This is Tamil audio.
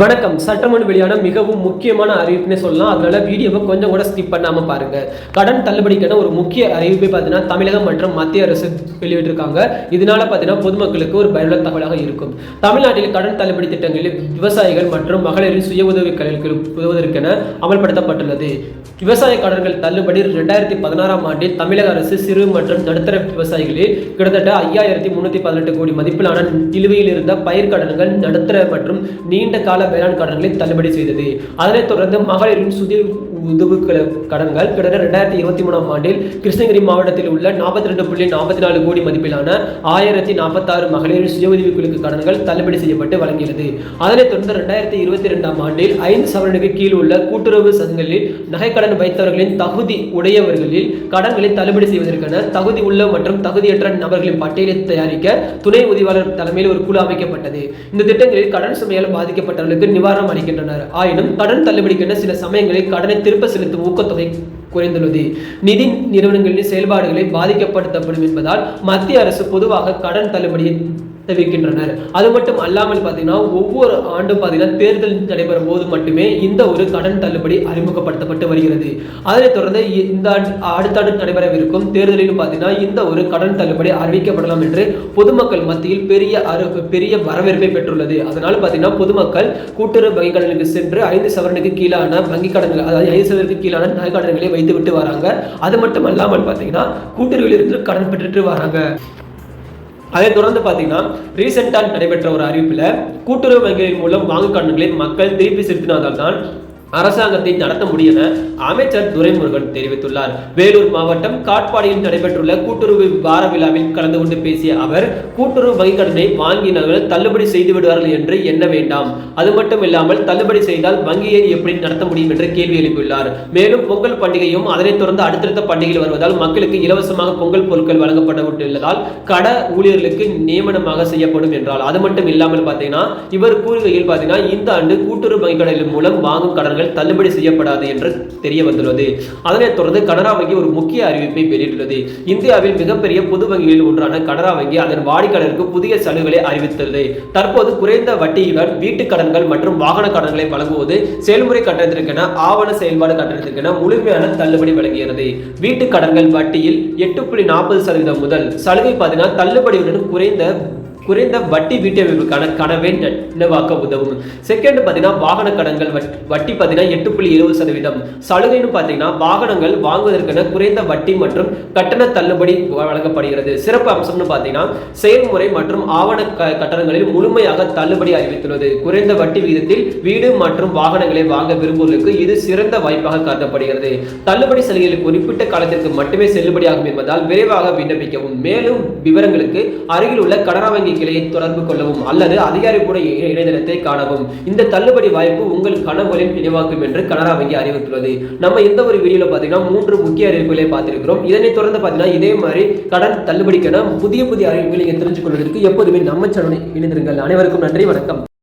வணக்கம். சட்டமன்ற வெளியான மிகவும் முக்கியமான அறிவிப்புனே சொல்லலாம். அதனால வீடியோவை கொஞ்சம் கூட ஸ்கிப் பண்ணாம பாருங்க. கடன் தள்ளுபடிக்கான ஒரு முக்கிய அறிவிப்பை பார்த்தீங்கன்னா தமிழகம் மற்றும் மத்திய அரசு வெளியிட்டிருக்காங்க. இதனால பார்த்தீங்கன்னா பொதுமக்களுக்கு ஒரு பயனுள்ள தகவலாக இருக்கும். தமிழ்நாட்டில் கடன் தள்ளுபடி திட்டங்களில் விவசாயிகள் மற்றும் மகளிரின் சுய உதவிகளுக்கு உதவுவதற்கென அமல்படுத்தப்பட்டுள்ளது. விவசாய கடன்கள் தள்ளுபடி 2016ஆம் ஆண்டில் தமிழக அரசு சிறு மற்றும் நடுத்தர விவசாயிகளில் கிட்டத்தட்ட 5318 கோடி மதிப்பிலான நிலுவையில் இருந்த பயிர் கடன்கள், நடுத்தர மற்றும் நீண்ட கால வேளாண் கடன்களை தள்ளுபடி செய்தது. அதனைத் தொடர்ந்து மகளிரின் சுய உதவி கடன்கள் கிட்டத்தட்ட 2023ஆம் ஆண்டில் கிருஷ்ணகிரி மாவட்டத்தில் உள்ள 42.44 கோடி மதிப்பிலான 1046 மகளிரின் சுய உதவிக்குழுக்கு கடன்கள் தள்ளுபடி செய்யப்பட்டு வழங்கியது. அதனைத் தொடர்ந்து 2022ஆம் ஆண்டில் 5 சவரனுக்கு கீழ் உள்ள கூட்டுறவு சங்கங்களில் நகைக்கடன் வைத்தவர்களின் தகுதி உடையவர்களில் கடன்களை தள்ளுபடி செய்வதற்கான தகுதி உள்ள மற்றும் தகுதியற்ற நபர்களின் பட்டியலை தயாரிக்க துணை உதவியாளர் தலைமையில் ஒரு குழு அமைக்கப்பட்டது. இந்த திட்டங்களில் கடன் சுமையால் பாதிக்கப்பட்டவர்களுக்கு நிவாரணம் அளிக்கின்றனர். ஆயினும் கடன் தள்ளுபடிக்கென சில சமயங்களில் கடனை திருப்ப செலுத்தும் ஊக்கத்தொகை குறைந்துள்ளது. நிதி நிறுவனங்களின் செயல்பாடுகளை பாதிக்கப்படுத்தப்படும் என்பதால் மத்திய அரசு பொதுவாக கடன் தள்ளுபடியை தெரிவிக்கின்றனர். அது மட்டும் அல்லாமல் பார்த்தீங்கன்னா ஒவ்வொரு ஆண்டும் பார்த்தீங்கன்னா தேர்தல் நடைபெறும் போது மட்டுமே இந்த ஒரு கடன் தள்ளுபடி அறிமுகப்படுத்தப்பட்டு வருகிறது. அதனைத் தொடர்ந்து இந்த அடுத்த ஆண்டு நடைபெறவிருக்கும் தேர்தலிலும் பார்த்தீங்கன்னா இந்த ஒரு கடன் தள்ளுபடி அறிவிக்கப்படலாம் என்று பொதுமக்கள் மத்தியில் பெரிய வரவேற்பை பெற்றுள்ளது. அதனால் பார்த்தீங்கன்னா பொதுமக்கள் கூட்டுறவு வங்கி கடனுக்கு சென்று 5 சவரனுக்கு கீழான வங்கி கடன்கள், அதாவது 5 சவரனுக்கு கீழான நகை கடன்களை வைத்து விட்டு வராங்க. அது மட்டும் அல்லாமல் பார்த்தீங்கன்னா கூட்டுறவில் இருந்து கடன் பெற்றுட்டு வராங்க. அதை தொடர்ந்து பார்த்தீங்கன்னா ரீசெண்டாக நடைபெற்ற ஒரு அறிவிப்பில் கூட்டுறவு வங்கிகளின் மூலம் வாங்கும் கடன்களை மக்கள் திருப்பி செலுத்தினால்தான் அரசாங்கத்தை நடத்த முடியும் என அமைச்சர் துரைமுருகன் தெரிவித்துள்ளார். வேலூர் மாவட்டம் காட்பாடியில் நடைபெற்றுள்ள கூட்டுறவு வார விழாவில் கலந்து கொண்டு பேசிய அவர், கூட்டுறவு வங்கி கடனை வாங்கினவர்கள் தள்ளுபடி செய்து விடுவார்கள் என்று எண்ண வேண்டாம். அது மட்டும் இல்லாமல் தள்ளுபடி செய்தால் வங்கியை எப்படி நடத்த முடியும் என்று கேள்வி எழுப்பியுள்ளார். மேலும் பொங்கல் பண்டிகையும் அதனைத் தொடர்ந்து அடுத்தடுத்த பண்டிகைகள் வருவதால் மக்களுக்கு இலவசமாக பொங்கல் பொருட்கள் வழங்கப்பட்டுள்ளதால் கட ஊழியர்களுக்கு நியமனமாக செய்யப்படும் என்றால், அது மட்டும் இல்லாமல் பார்த்தீங்கன்னா இவர் கூறுகையில் பார்த்தீங்கன்னா இந்த ஆண்டு கூட்டுறவு வங்கி கடனின் மூலம் வாங்கும் கடன்கள் தள்ளுபடி செய்யப்படாது என்று தெரிய வந்துள்ளது. அதனைத் தொடர்ந்து கனரா வங்கி ஒரு முக்கிய அறிவிப்பை வெளியிட்டுள்ளது. இந்தியாவில் மிகப்பெரிய பொது வங்கிகளில் ஒன்றான கனரா வங்கி அதன் வாடிக்கையாளருக்கு புதிய சலுகைகளை அறிவித்துள்ளது. தற்போது குறைந்த வட்டியுடன் வீட்டு கடன்கள் மற்றும் வாகன கடன்களை வழங்குவது, செயல்முறை கட்டணத்திற்கென ஆவண செயல்பாடு கட்டணத்திற்கென முழுமையான தள்ளுபடி வழங்குகிறது. வீட்டு கடன்கள் வட்டியில் 8.40% முதல் சலுகை பார்த்தீங்கன்னா தள்ளுபடியுடன் குறைந்த வட்டி வீட்டமைப்புக்கான கனவை நினைவாக்க உதவும். செகண்ட் பார்த்தீங்கன்னா வாகன கடன்கள் வட்டி பார்த்தீங்கன்னா 8.20%. சலுகைன்னு பார்த்தீங்கன்னா வாகனங்கள் வாங்குவதற்கான குறைந்த வட்டி மற்றும் கட்டண தள்ளுபடி வழங்கப்படுகிறது. சிறப்பு அம்சம்னு பார்த்தீங்கன்னா செயல்முறை மற்றும் ஆவண கட்டணங்களில் முழுமையாக தள்ளுபடி அறிவித்துள்ளது. குறைந்த வட்டி விகிதத்தில் வீடு மற்றும் வாகனங்களை வாங்க விரும்புவதற்கு இது சிறந்த வாய்ப்பாக கருதப்படுகிறது. தள்ளுபடி சலுகைகள் குறிப்பிட்ட காலத்திற்கு மட்டுமே செல்லுபடியாகும் என்பதால் விரைவாக விண்ணப்பிக்கவும். மேலும் விவரங்களுக்கு அருகில் உள்ள கனரா வங்கி கிளையை தொடர்பு கொள்ளவும் அல்லது அதிகாரிகளுடைய இணையதளத்தை காணவும். இந்த தள்ளுபடி வாய்ப்பு உங்கள் கனவுகளின் நினைவாக்கும் என்று கனரா வங்கி அறிவித்துள்ளது. நம்ம இந்த ஒரு வீடியோல பாத்தீங்கன்னா 3 முக்கிய அறிவிப்புகளை பார்த்திருக்கிறோம். இதனை தொடர்ந்து பாத்தீங்கன்னா இதே மாதிரி கடன் தள்ளுபடிக்கான புதிய அறிவிப்புகளை நீங்க தெரிஞ்சுக் கொள்வதற்கு எப்போதுமே நம்ம சேனலை இணைந்திருங்கள். அனைவருக்கும் நன்றி, வணக்கம்.